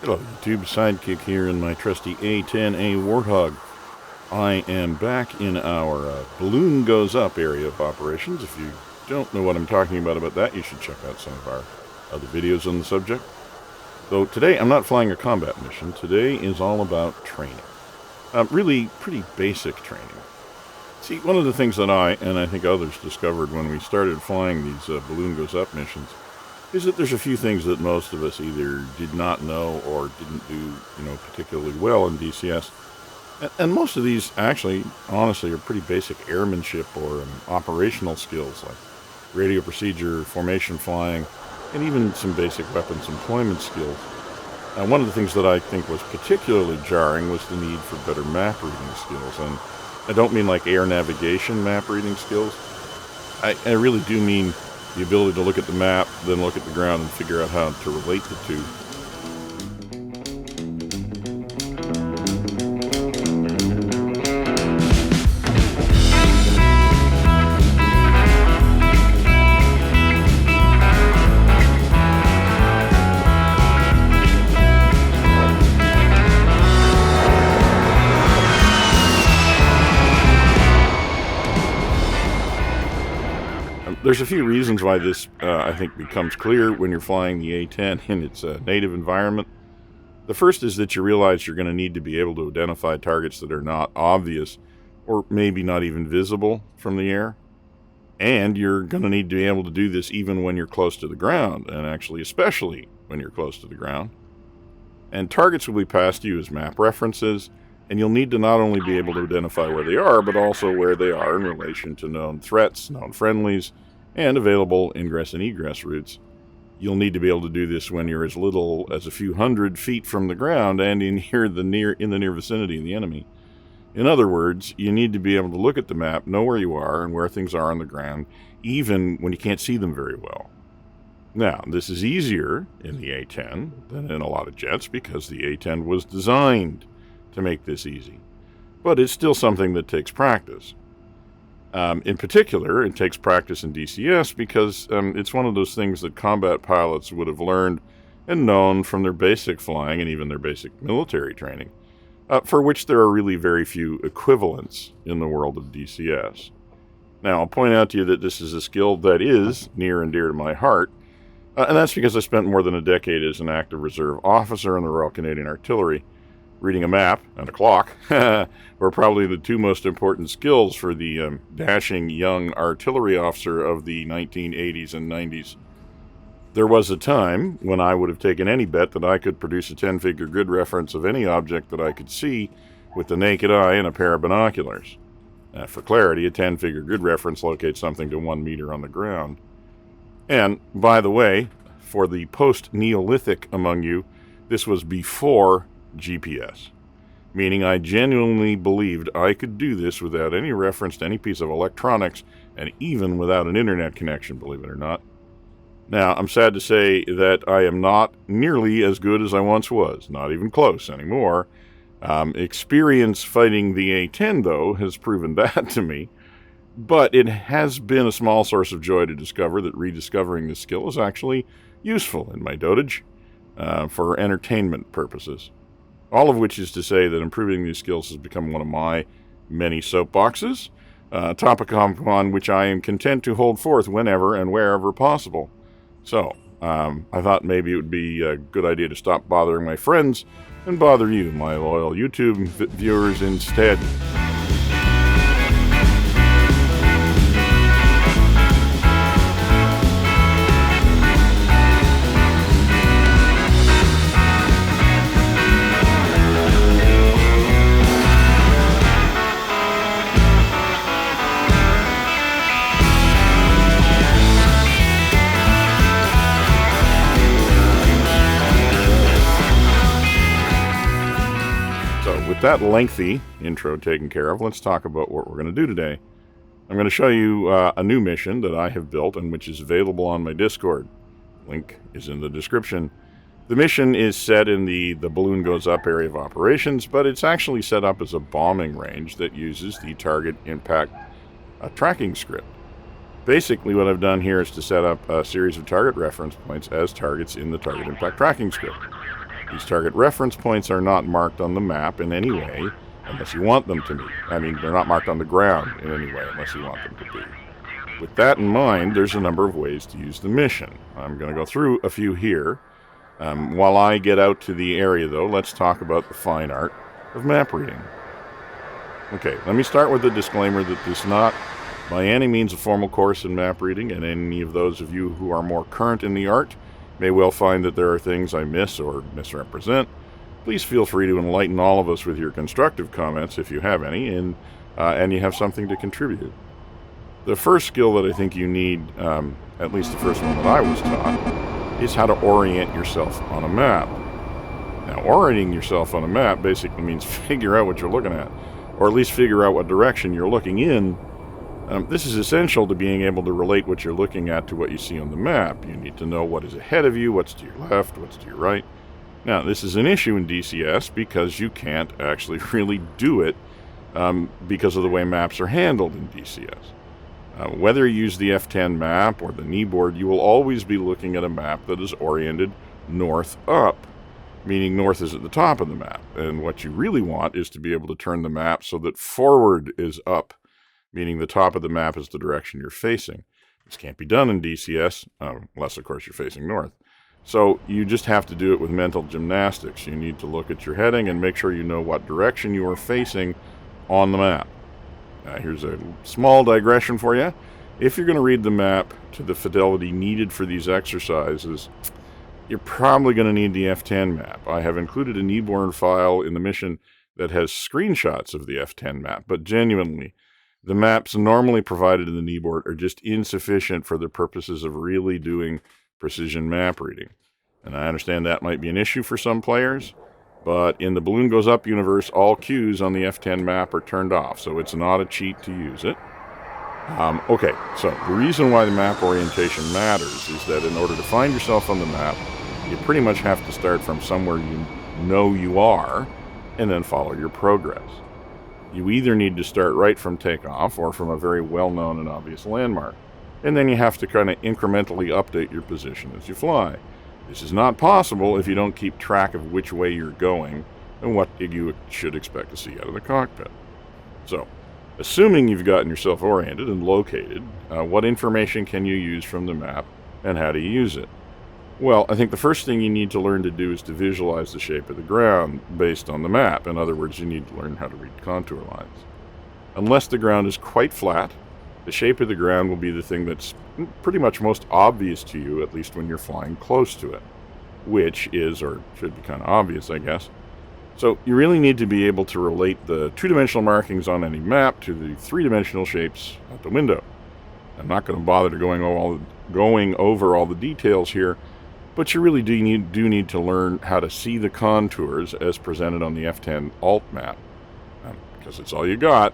Hello, YouTube. Sidekick here in my trusty A10A Warthog. I am back in our balloon goes up area of operations. If you don't know what I'm talking about that, you should check out some of our other videos on the subject. Though today I'm not flying a combat mission. Today is all about training. Really pretty basic training. See, one of the things that I, and I think others, discovered when we started flying these balloon goes up missions is that there's a few things that most of us either did not know or didn't do, particularly well in DCS. And most of these actually, honestly, are pretty basic airmanship or operational skills like radio procedure, formation flying, and even some basic weapons employment skills. One of the things that I think was particularly jarring was the need for better map reading skills. And I don't mean like air navigation map reading skills. I really do mean the ability to look at the map, then look at the ground and figure out how to relate the two. There's a few reasons why this, I think, becomes clear when you're flying the A-10 in its native environment. The first is that you realize you're going to need to be able to identify targets that are not obvious or maybe not even visible from the air. And you're going to need to be able to do this even when you're close to the ground, and actually especially when you're close to the ground. And targets will be passed to you as map references, and you'll need to not only be able to identify where they are, but also where they are in relation to known threats, known friendlies, and available ingress and egress routes. You'll need to be able to do this when you're as little as a few hundred feet from the ground and in the near vicinity of the enemy. In other words, you need to be able to look at the map, know where you are and where things are on the ground, even when you can't see them very well. Now, this is easier in the A-10 than in a lot of jets because the A-10 was designed to make this easy. But it's still something that takes practice. In particular, it takes practice in DCS because it's one of those things that combat pilots would have learned and known from their basic flying and even their basic military training, for which there are really very few equivalents in the world of DCS. Now, I'll point out to you that this is a skill that is near and dear to my heart, and that's because I spent more than a decade as an active reserve officer in the Royal Canadian Artillery. Reading a map and a clock were probably the two most important skills for the dashing young artillery officer of the 1980s and 90s. There was a time when I would have taken any bet that I could produce a 10-figure grid reference of any object that I could see with the naked eye and a pair of binoculars. For clarity, a 10-figure grid reference locates something to 1 meter on the ground. And, by the way, for the post-Neolithic among you, this was before GPS, meaning I genuinely believed I could do this without any reference to any piece of electronics and even without an internet connection, believe it or not. Now, I'm sad to say that I am not nearly as good as I once was, not even close anymore. Experience fighting the A-10, though, has proven that to me, but it has been a small source of joy to discover that rediscovering this skill is actually useful in my dotage for entertainment purposes. All of which is to say that improving these skills has become one of my many soapboxes, a topic on which I am content to hold forth whenever and wherever possible. So, I thought maybe it would be a good idea to stop bothering my friends and bother you, my loyal YouTube viewers, instead. With that lengthy intro taken care of, let's talk about what we're going to do today. I'm going to show you a new mission that I have built and which is available on my Discord. Link is in the description. The mission is set in the balloon goes up area of operations, but it's actually set up as a bombing range that uses the target impact tracking script. Basically, what I've done here is to set up a series of target reference points as targets in the target impact tracking script. These target reference points are not marked on the map in any way unless you want them to be. I mean, they're not marked on the ground in any way unless you want them to be. With that in mind, there's a number of ways to use the mission. I'm going to go through a few here. While I get out to the area, though, let's talk about the fine art of map reading. Okay, let me start with a disclaimer that this is not by any means a formal course in map reading, and any of those of you who are more current in the art may well find that there are things I miss or misrepresent. Please feel free to enlighten all of us with your constructive comments if you have any, and you have something to contribute. The first skill that I think you need, at least the first one that I was taught, is how to orient yourself on a map. Now, orienting yourself on a map basically means figure out what you're looking at, or at least figure out what direction you're looking in. This is essential to being able to relate what you're looking at to what you see on the map. You need to know what is ahead of you, what's to your left, what's to your right. Now, this is an issue in DCS because you can't actually really do it because of the way maps are handled in DCS. Whether you use the F10 map or the kneeboard, you will always be looking at a map that is oriented north up, meaning north is at the top of the map. And what you really want is to be able to turn the map so that forward is up, meaning the top of the map is the direction you're facing. This can't be done in DCS, unless, of course, you're facing north. So you just have to do it with mental gymnastics. You need to look at your heading and make sure you know what direction you are facing on the map. Here's a small digression for you. If you're going to read the map to the fidelity needed for these exercises, you're probably going to need the F10 map. I have included a kneeboard file in the mission that has screenshots of the F10 map, but genuinely, the maps normally provided in the kneeboard are just insufficient for the purposes of really doing precision map reading. And I understand that might be an issue for some players, but in the Balloon Goes Up universe, all cues on the F10 map are turned off, so it's not a cheat to use it. Okay, so the reason why the map orientation matters is that in order to find yourself on the map, you pretty much have to start from somewhere you know you are, and then follow your progress. You either need to start right from takeoff or from a very well-known and obvious landmark, and then you have to kind of incrementally update your position as you fly. This is not possible if you don't keep track of which way you're going and what you should expect to see out of the cockpit. So, assuming you've gotten yourself oriented and located, what information can you use from the map and how do you use it? Well, I think the first thing you need to learn to do is to visualize the shape of the ground based on the map. In other words, you need to learn how to read contour lines. Unless the ground is quite flat, the shape of the ground will be the thing that's pretty much most obvious to you, at least when you're flying close to it, which is, or should be kind of obvious, I guess. So you really need to be able to relate the two-dimensional markings on any map to the three-dimensional shapes out the window. I'm not going to bother to going over all the details here, but you really do need to learn how to see the contours as presented on the F10 alt map, because it's all you got.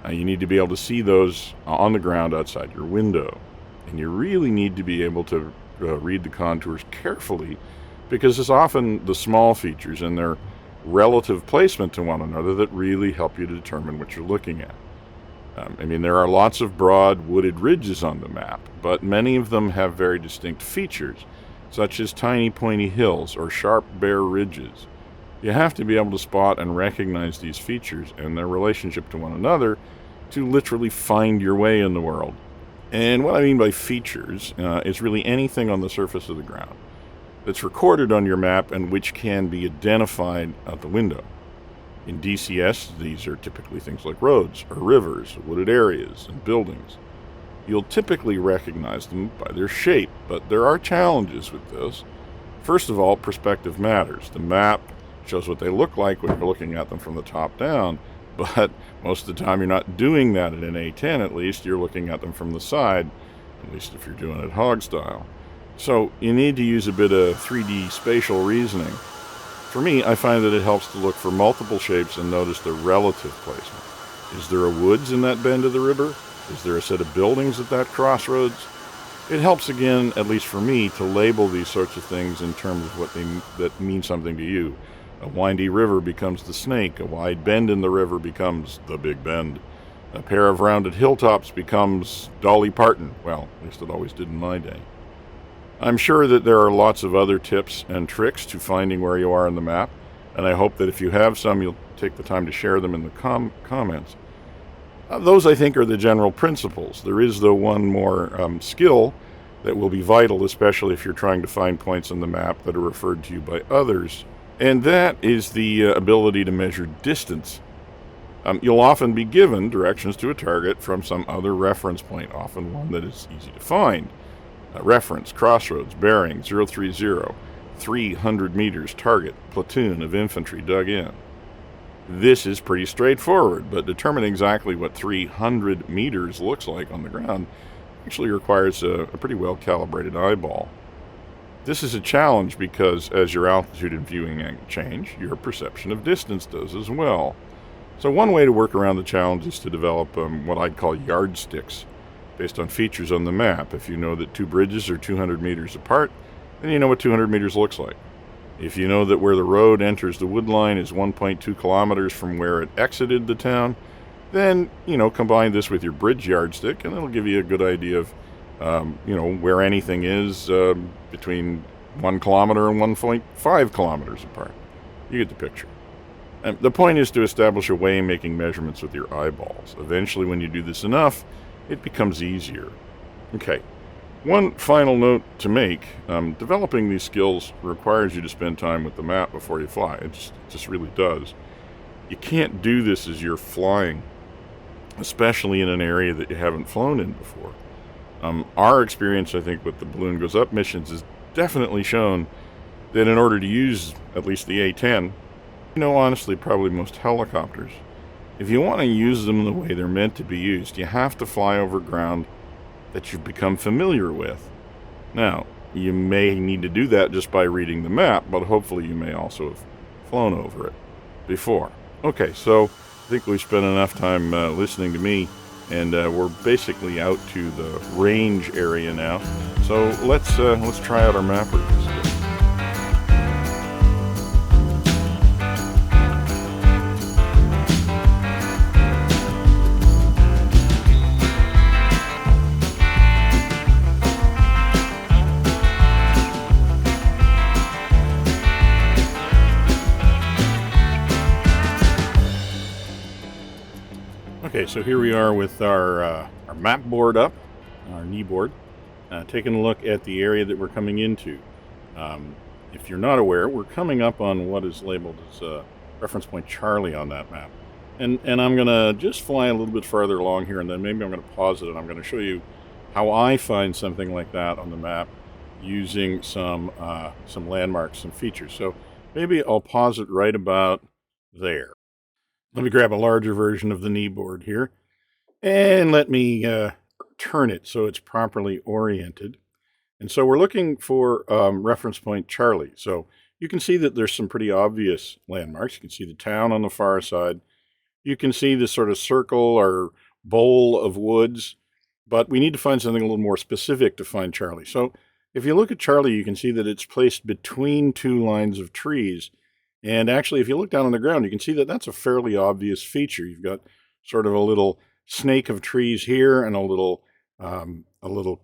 You need to be able to see those on the ground outside your window. And you really need to be able to read the contours carefully, because it's often the small features and their relative placement to one another that really help you to determine what you're looking at. There are lots of broad wooded ridges on the map, but many of them have very distinct features, such as tiny pointy hills or sharp bare ridges. You have to be able to spot and recognize these features and their relationship to one another to literally find your way in the world. And what I mean by features is really anything on the surface of the ground that's recorded on your map and which can be identified out the window. In DCS, these are typically things like roads or rivers, wooded areas, and buildings. You'll typically recognize them by their shape, but there are challenges with this. First of all, perspective matters. The map shows what they look like when you're looking at them from the top down, but most of the time you're not doing that in an A10 at least. You're looking at them from the side, at least if you're doing it hog style. So you need to use a bit of 3D spatial reasoning. For me, I find that it helps to look for multiple shapes and notice their relative placement. Is there a woods in that bend of the river? Is there a set of buildings at that crossroads? It helps, again, at least for me, to label these sorts of things in terms of what that mean something to you. A windy river becomes the snake. A wide bend in the river becomes the Big Bend. A pair of rounded hilltops becomes Dolly Parton. Well, at least it always did in my day. I'm sure that there are lots of other tips and tricks to finding where you are on the map, and I hope that if you have some, you'll take the time to share them in the comments. Those, I think, are the general principles. There is, though, one more skill that will be vital, especially if you're trying to find points on the map that are referred to you by others, and that is the ability to measure distance. You'll often be given directions to a target from some other reference point, often one that is easy to find. Reference, crossroads, bearing, 030, 300 meters, target, platoon of infantry dug in. This is pretty straightforward, but determining exactly what 300 meters looks like on the ground actually requires a pretty well-calibrated eyeball. This is a challenge because as your altitude and viewing angle change, your perception of distance does as well. So one way to work around the challenge is to develop what I'd call yardsticks, based on features on the map. If you know that two bridges are 200 meters apart, then you know what 200 meters looks like. If you know that where the road enters the wood line is 1.2 kilometers from where it exited the town, then, combine this with your bridge yardstick, and it'll give you a good idea of, where anything is between 1 kilometer and 1.5 kilometers apart. You get the picture. And the point is to establish a way of making measurements with your eyeballs. Eventually, when you do this enough, it becomes easier. Okay, one final note to make. Developing these skills requires you to spend time with the map before you fly. It just really does. You can't do this as you're flying, especially in an area that you haven't flown in before. Our experience, I think, with the Balloon Goes Up missions has definitely shown that in order to use at least the A-10, honestly, probably most helicopters, if you want to use them the way they're meant to be used, you have to fly over ground that you've become familiar with. Now, you may need to do that just by reading the map, but hopefully you may also have flown over it before. Okay, so I think we've spent enough time listening to me, and we're basically out to the range area now. So let's try out our map reading skills. Okay, so here we are with our map board up, our knee board, taking a look at the area that we're coming into. If you're not aware, we're coming up on what is labeled as reference point Charlie on that map. And I'm going to just fly a little bit farther along here, and then maybe I'm going to pause it, and I'm going to show you how I find something like that on the map using some landmarks, some features. So maybe I'll pause it right about there. Let me grab a larger version of the knee board here, and let me turn it so it's properly oriented. And so we're looking for reference point Charlie. So you can see that there's some pretty obvious landmarks. You can see the town on the far side. You can see this sort of circle or bowl of woods, but we need to find something a little more specific to find Charlie. So if you look at Charlie, you can see that it's placed between two lines of trees. And actually, if you look down on the ground, you can see that that's a fairly obvious feature. You've got sort of a little snake of trees here and a little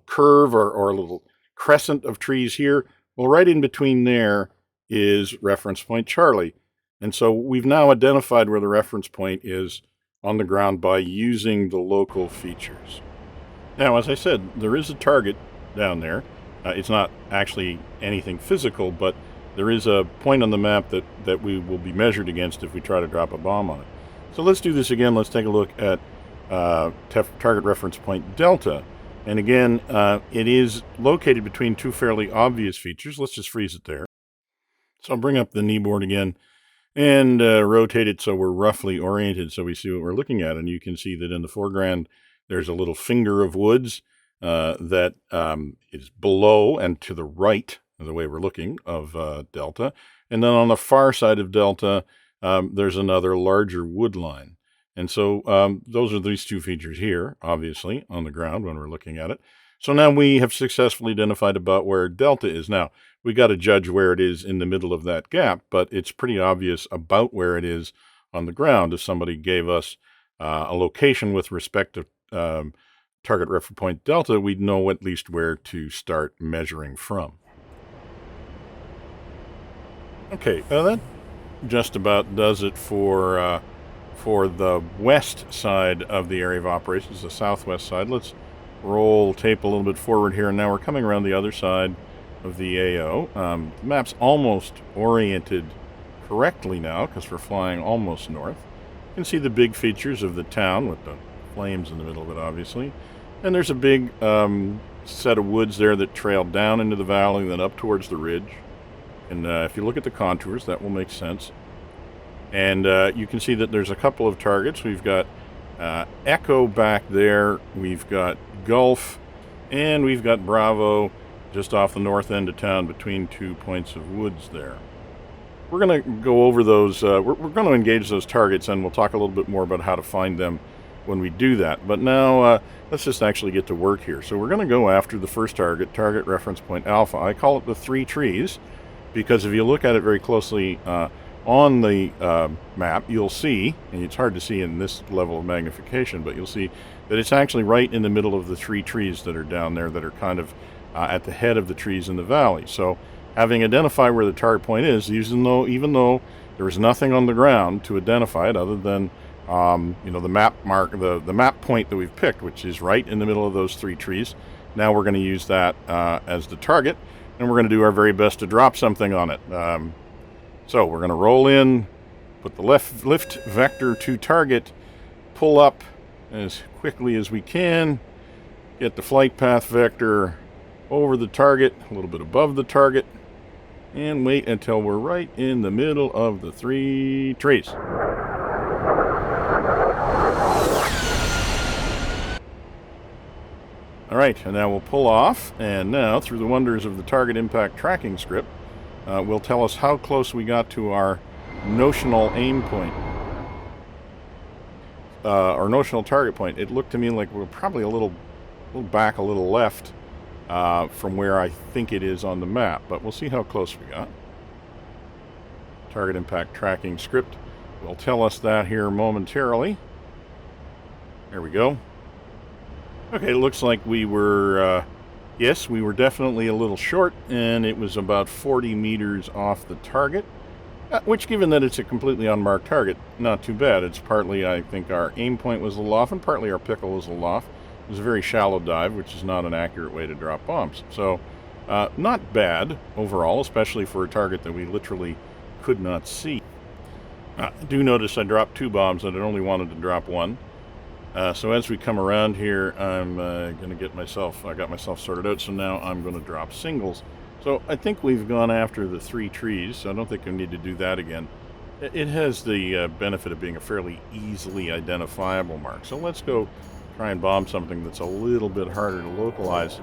curve or a little crescent of trees here. Well, right in between there is reference point Charlie. And so we've now identified where the reference point is on the ground by using the local features. Now, as I said, there is a target down there. It's not actually anything physical, but there is a point on the map that we will be measured against if we try to drop a bomb on it. So let's do this again. Let's take a look at target reference point Delta. And again, it is located between two fairly obvious features. Let's just freeze it there. So I'll bring up the knee board again and rotate it so we're roughly oriented so we see what we're looking at. And you can see that in the foreground, there's a little finger of woods that is below and to the right, the way we're looking, of Delta. And then on the far side of Delta, there's another larger wood line. And so those are these two features here, obviously, on the ground when we're looking at it. So now we have successfully identified about where Delta is. Now, we got to judge where it is in the middle of that gap, but it's pretty obvious about where it is on the ground if somebody gave us a location with respect to target reference point delta, we'd know at least where to start measuring from. Okay, that just about does it for the west side of the area of operations, the southwest side. Let's roll tape a little bit forward here, and now we're coming around the other side of the AO. The map's almost oriented correctly now because we're flying almost north. You can see the big features of the town with the flames in the middle of it, obviously. And there's a big set of woods there that trail down into the valley and then up towards the ridge. And if you look at the contours, that will make sense. And you can see that there's a couple of targets. We've got Echo back there. We've got Gulf. And we've got Bravo just off the north end of town between 2 points of woods there. We're going to go over those. We're going to engage those targets, and we'll talk a little bit more about how to find them when we do that. But now let's just actually get to work here. So we're going to go after the first target, target reference point alpha. I call it the 3 trees because if you look at it very closely on the map, you'll see, and it's hard to see in this level of magnification, but you'll see that it's actually right in the middle of the 3 trees that are down there that are kind of at the head of the trees in the valley. So having identified where the target point is, even though there is nothing on the ground to identify it other than the map point that we've picked, which is right in the middle of those 3 trees. Now we're going to use that as the target, and we're going to do our very best to drop something on it. So we're going to roll in, put the lift vector to target, pull up as quickly as we can, get the flight path vector over the target, a little bit above the target, and wait until we're right in the middle of the 3 trees. All right, and now we'll pull off, and now through the wonders of the target impact tracking script, will tell us how close we got to our notional aim point, our notional target point. It looked to me like we're probably a little back, a little left from where I think it is on the map, but we'll see how close we got. Target impact tracking script will tell us that here momentarily. There we go. Okay, it looks like we were, yes, we were definitely a little short, and it was about 40 meters off the target, which, given that it's a completely unmarked target, not too bad. It's partly, I think, our aim point was a little off, and partly our pickle was a little off. It was a very shallow dive, which is not an accurate way to drop bombs. So, not bad overall, especially for a target that we literally could not see. Do notice I dropped 2 bombs, and I only wanted to drop 1. So as we come around here, I'm going to get myself, I got myself sorted out, so now I'm going to drop singles. So I think we've gone after the 3 trees, so I don't think we need to do that again. It has the benefit of being a fairly easily identifiable mark. So let's go try and bomb something that's a little bit harder to localize.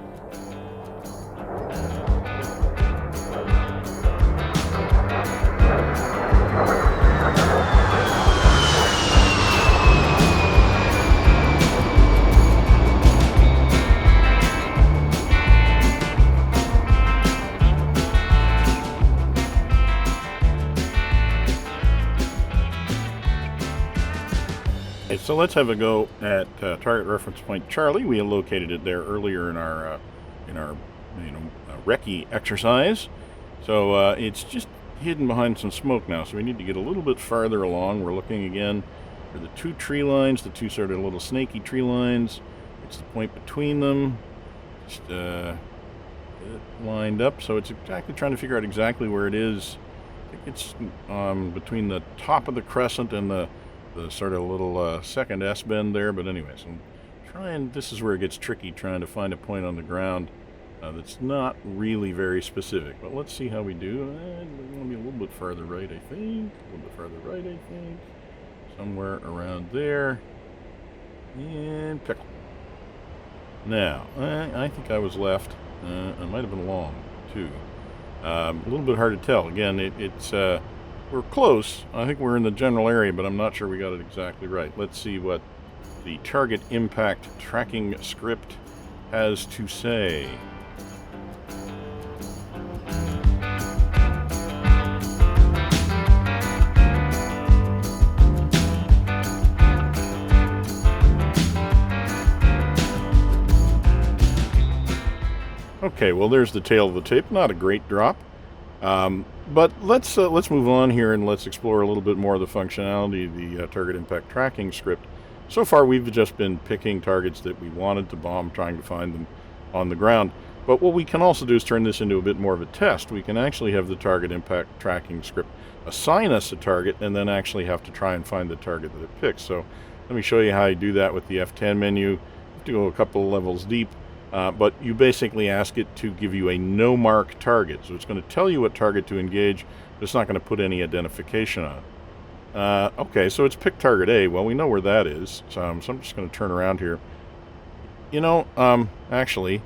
So let's have a go at target reference point Charlie. We located it there earlier in our recce exercise. So it's just hidden behind some smoke now. So we need to get a little bit farther along. We're looking again for the 2 tree lines, the 2 sort of little snaky tree lines. It's the point between them. Just lined up. So it's exactly trying to figure out exactly where it is. I think it's between the top of the crescent and the sort of little second S-bend there, but anyways, I'm trying, this is where it gets tricky, trying to find a point on the ground that's not really very specific, but let's see how we do. We're going to be a little bit farther right, I think, somewhere around there, and pickle. Now, I think I was left, I might have been long, too. A little bit hard to tell. Again, it's we're close. I think we're in the general area, but I'm not sure we got it exactly right. Let's see what the target impact tracking script has to say. Okay, well, there's the tail of the tape. Not a great drop. But let's move on here and let's explore a little bit more of the functionality of the target impact tracking script. So far, we've just been picking targets that we wanted to bomb, trying to find them on the ground. But what we can also do is turn this into a bit more of a test. We can actually have the target impact tracking script assign us a target and then actually have to try and find the target that it picks. So let me show you how you do that with the F10 menu. You have to go a couple of levels deep. But you basically ask it to give you a no-mark target. So it's going to tell you what target to engage, but it's not going to put any identification on it. Okay, so it's picked target A. Well, we know where that is. So I'm just going to turn around here. You know, actually,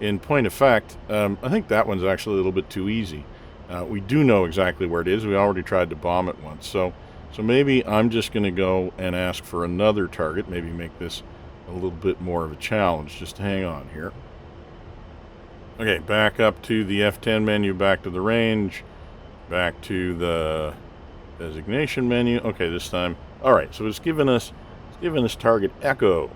in point of fact, I think that one's actually a little bit too easy. We do know exactly where it is. We already tried to bomb it once. So maybe I'm just going to go and ask for another target. Maybe make this a little bit more of a challenge. Just hang on here. Okay, back up to the F10 menu, back to the range, back to the designation menu. Okay, this time. All right, so it's given us target Echo,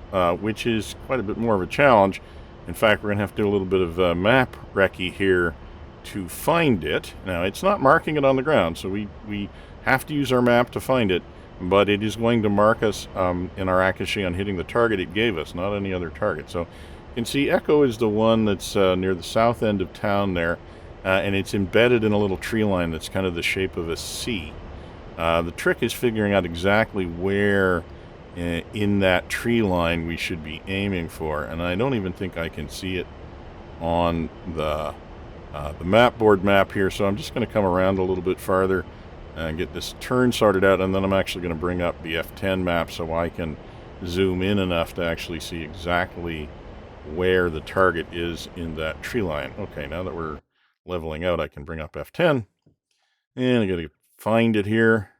which is quite a bit more of a challenge. In fact, we're going to have to do a little bit of map recce here to find it. Now, it's not marking it on the ground, so we have to use our map to find it. But it is going to mark us in our accuracy on hitting the target it gave us, not any other target. So you can see Echo is the one that's near the south end of town there, and it's embedded in a little tree line that's kind of the shape of a C. The trick is figuring out exactly where in that tree line we should be aiming for, and I don't even think I can see it on the map board map here, so I'm just going to come around a little bit farther and get this turn sorted out, and then I'm actually going to bring up the F10 map so I can zoom in enough to actually see exactly where the target is in that tree line. Okay, now that we're leveling out, I can bring up F10, and I got to find it here.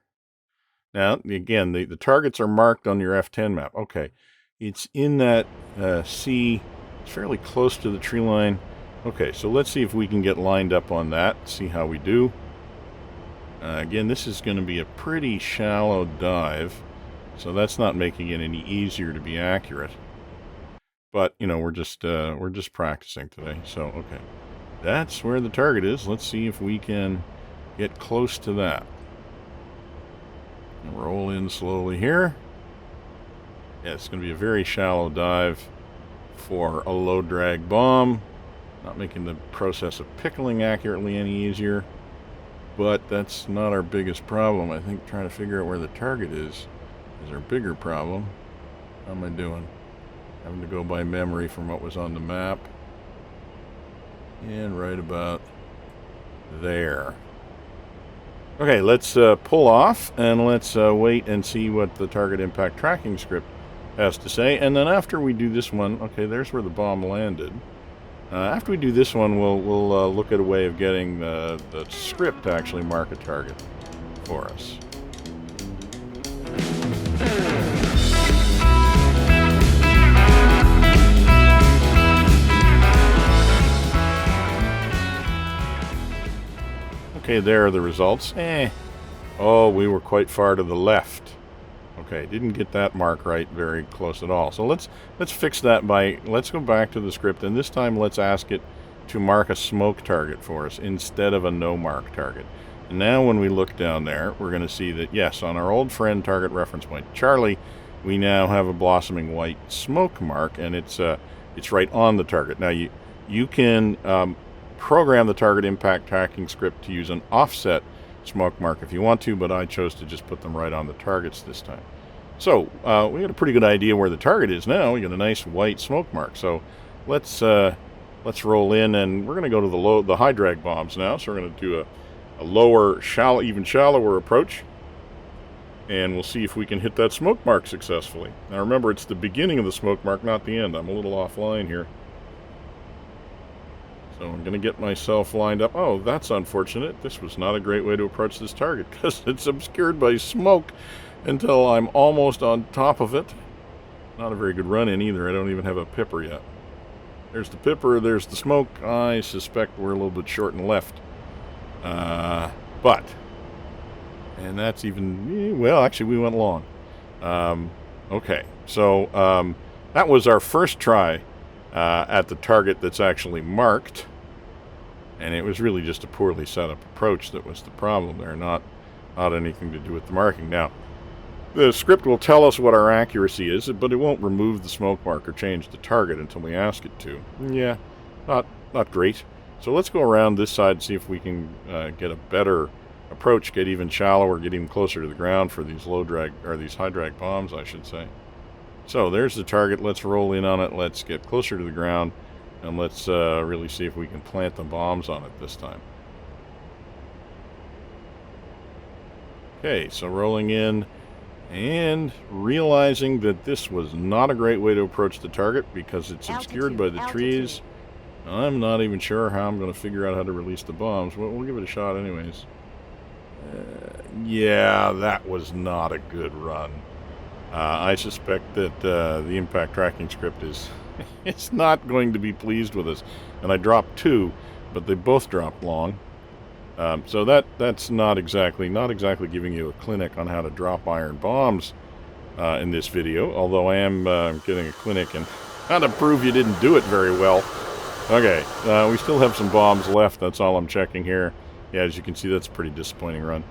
Now, again, the targets are marked on your F10 map. Okay, it's in that C. It's fairly close to the tree line. Okay, so let's see if we can get lined up on that, see how we do. Again, this is going to be a pretty shallow dive, so that's not making it any easier to be accurate. But, you know, we're just practicing today. So, okay, that's where the target is. Let's see if we can get close to that. Roll in slowly here. Yeah, it's going to be a very shallow dive for a low drag bomb. Not making the process of pickling accurately any easier. But that's not our biggest problem. I think trying to figure out where the target is our bigger problem. How am I doing? Having to go by memory from what was on the map. And right about there. Okay, let's pull off and let's wait and see what the target impact tracking script has to say. And then after we do this one, okay, there's where the bomb landed. After we do this one, we'll look at a way of getting the script to actually mark a target for us. Okay, there are the results. Oh, we were quite far to the left. Okay, didn't get that mark right very close at all. So let's fix that by, let's go back to the script, and this time let's ask it to mark a smoke target for us instead of a no mark target. And now when we look down there, we're going to see that, yes, on our old friend target reference point Charlie, we now have a blossoming white smoke mark, and it's right on the target. Now you can program the target impact tracking script to use an offset smoke mark if you want to, but I chose to just put them right on the targets this time. So we got a pretty good idea where the target is now. We got a nice white smoke mark. So let's roll in, and we're going to go to the high drag bombs now. So we're going to do a lower, even shallower approach, and we'll see if we can hit that smoke mark successfully. Now remember, it's the beginning of the smoke mark, not the end. I'm a little offline here. So I'm going to get myself lined up. Oh, that's unfortunate. This was not a great way to approach this target because it's obscured by smoke until I'm almost on top of it. Not a very good run-in either. I don't even have a pipper yet. There's the pipper, there's the smoke. I suspect we're a little bit short and left. And that's even, well, actually we went long. Okay, so that was our first try at the target that's actually marked. And it was really just a poorly set up approach that was the problem there, not anything to do with the marking. Now, the script will tell us what our accuracy is, but it won't remove the smoke mark or change the target until we ask it to. Yeah, not great. So let's go around this side and see if we can get a better approach, get even shallower, get even closer to the ground for these low drag, or these high drag bombs, I should say. So there's the target. Let's roll in on it. Let's get closer to the ground, and let's really see if we can plant the bombs on it this time. Okay, so rolling in and realizing that this was not a great way to approach the target because it's obscured by the trees. I'm not even sure how I'm going to figure out how to release the bombs. We'll give it a shot anyways. Yeah, that was not a good run. I suspect that the impact tracking script is it's not going to be pleased with us. And I dropped 2, but they both dropped long. So that's not exactly giving you a clinic on how to drop iron bombs in this video. Although I am getting a clinic in how to prove you didn't do it very well. Okay, we still have some bombs left. That's all I'm checking here. Yeah, as you can see, that's a pretty disappointing run.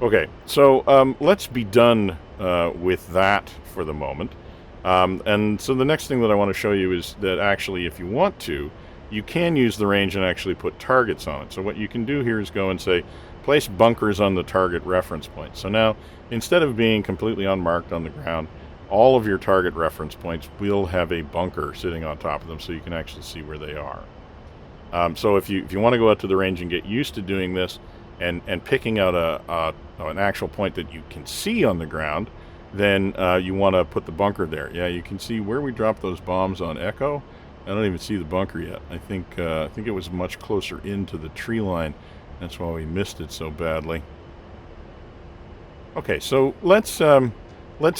Okay, so let's be done with that for the moment. And so the next thing that I want to show you is that actually, if you want to, you can use the range and actually put targets on it. So what you can do here is go and say, place bunkers on the target reference point. So now, instead of being completely unmarked on the ground, all of your target reference points will have a bunker sitting on top of them so you can actually see where they are. So if you want to go out to the range and get used to doing this and picking out an actual point that you can see on the ground, then you want to put the bunker there. Yeah, you can see where we dropped those bombs on Echo. I don't even see the bunker yet. I think it was much closer into the tree line. That's why we missed it so badly. Okay, so let's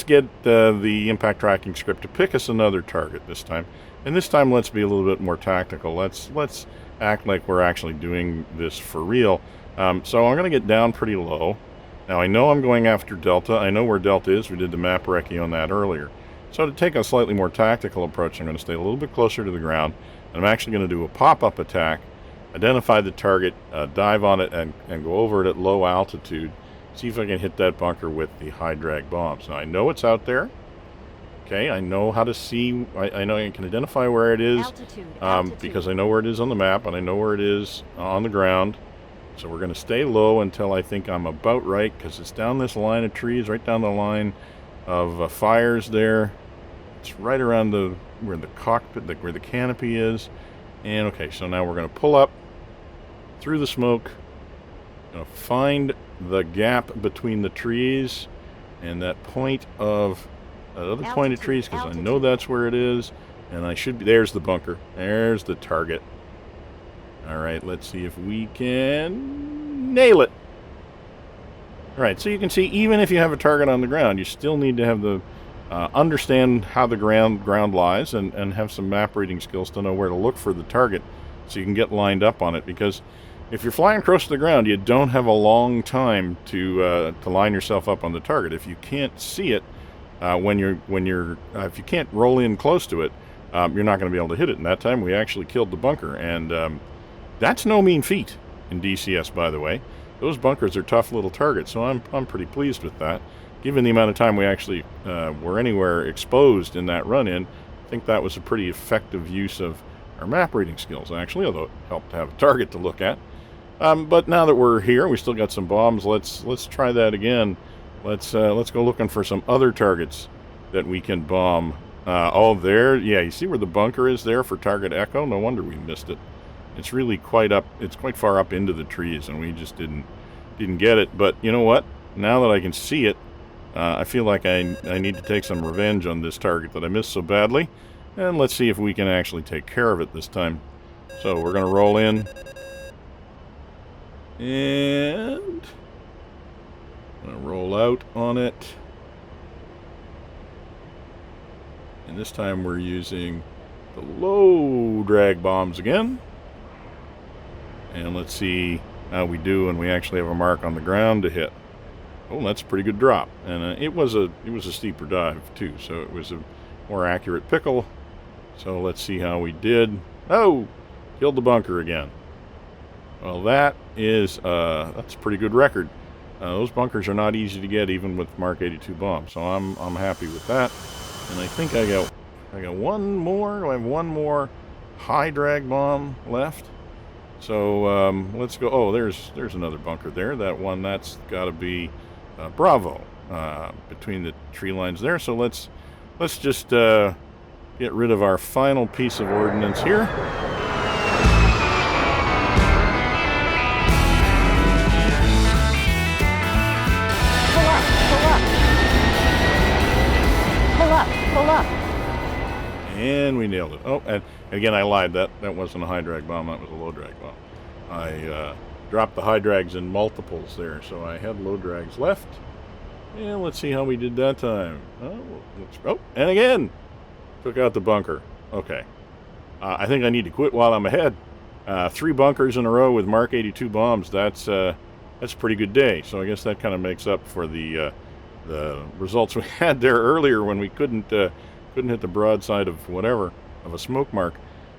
get the impact tracking script to pick us another target this time. And this time, let's be a little bit more tactical. Let's act like we're actually doing this for real. So I'm going to get down pretty low. Now, I know I'm going after Delta. I know where Delta is. We did the map recce on that earlier. So to take a slightly more tactical approach, I'm going to stay a little bit closer to the ground. And I'm actually going to do a pop-up attack, identify the target, dive on it, and go over it at low altitude. See if I can hit that bunker with the high drag bombs. Now, I know it's out there. Okay, I know how to see. I know I can identify where it is because I know where it is on the map, and I know where it is on the ground. So we're going to stay low until I think I'm about right, because it's down this line of trees, right down the line of fires there. It's right around where the cockpit, where the canopy is. And okay, so now we're going to pull up through the smoke. Going to find the gap between the trees and that point of other point of trees, because I know that's where it is, and I should be. There's the bunker. There's the target. All right, let's see if we can nail it. All right, so you can see, even if you have a target on the ground, you still need to have the understand how the ground lies and have some map reading skills to know where to look for the target, so you can get lined up on it. Because if you're flying close to the ground, you don't have a long time to line yourself up on the target. If you can't see it if you can't roll in close to it, you're not going to be able to hit it. And that time we actually killed the bunker, and that's no mean feat in DCS, by the way. Those bunkers are tough little targets, so I'm pretty pleased with that. Given the amount of time we actually were anywhere exposed in that run-in, I think that was a pretty effective use of our map reading skills, actually, although it helped to have a target to look at. But now that we're here, we still got some bombs. Let's try that again. Let's go looking for some other targets that we can bomb. Oh, there, yeah. You see where the bunker is there for target Echo? No wonder we missed it. It's really quite up. It's quite far up into the trees, and we just didn't get it. But you know what? Now that I can see it, I feel like I need to take some revenge on this target that I missed so badly. And let's see if we can actually take care of it this time. So we're going to roll in. And I'm going to roll out on it. And this time we're using the low drag bombs again. And let's see how we do when we actually have a mark on the ground to hit. Oh, that's a pretty good drop. And it was a steeper dive too, so it was a more accurate pickle. So let's see how we did. Oh, killed the bunker again. Well, that's a pretty good record. Those bunkers are not easy to get, even with Mark 82 bombs. So I'm happy with that. And I think I got one more. I have one more high drag bomb left. So let's go. Oh, there's another bunker there. That one, that's got to be Bravo between the tree lines there. So let's just get rid of our final piece of ordnance here. Pull up. And we nailed it. Oh, and again, I lied. That wasn't a high drag bomb. That was a low drag bomb. I dropped the high drags in multiples there, so I had low drags left. And let's see how we did that time. Oh, and again, took out the bunker. Okay. I think I need to quit while I'm ahead. 3 bunkers in a row with Mark 82 bombs. That's a pretty good day. So I guess that kind of makes up for the results we had there earlier when we couldn't hit the broadside of a smoke mark.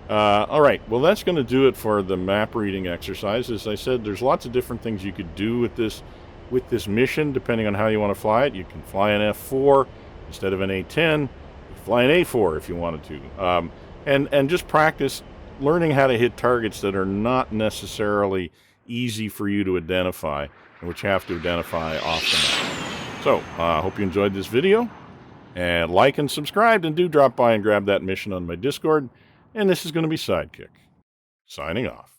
All right, well, that's going to do it for the map reading exercise. As I said, there's lots of different things you could do with this mission, depending on how you want to fly it. You can fly an F4 instead of an A10. You can fly an A4 if you wanted to, and just practice learning how to hit targets that are not necessarily easy for you to identify, and which you have to identify off the map. So, I hope you enjoyed this video, and like and subscribe, and do drop by and grab that mission on my Discord. And this is going to be Sidekick, signing off.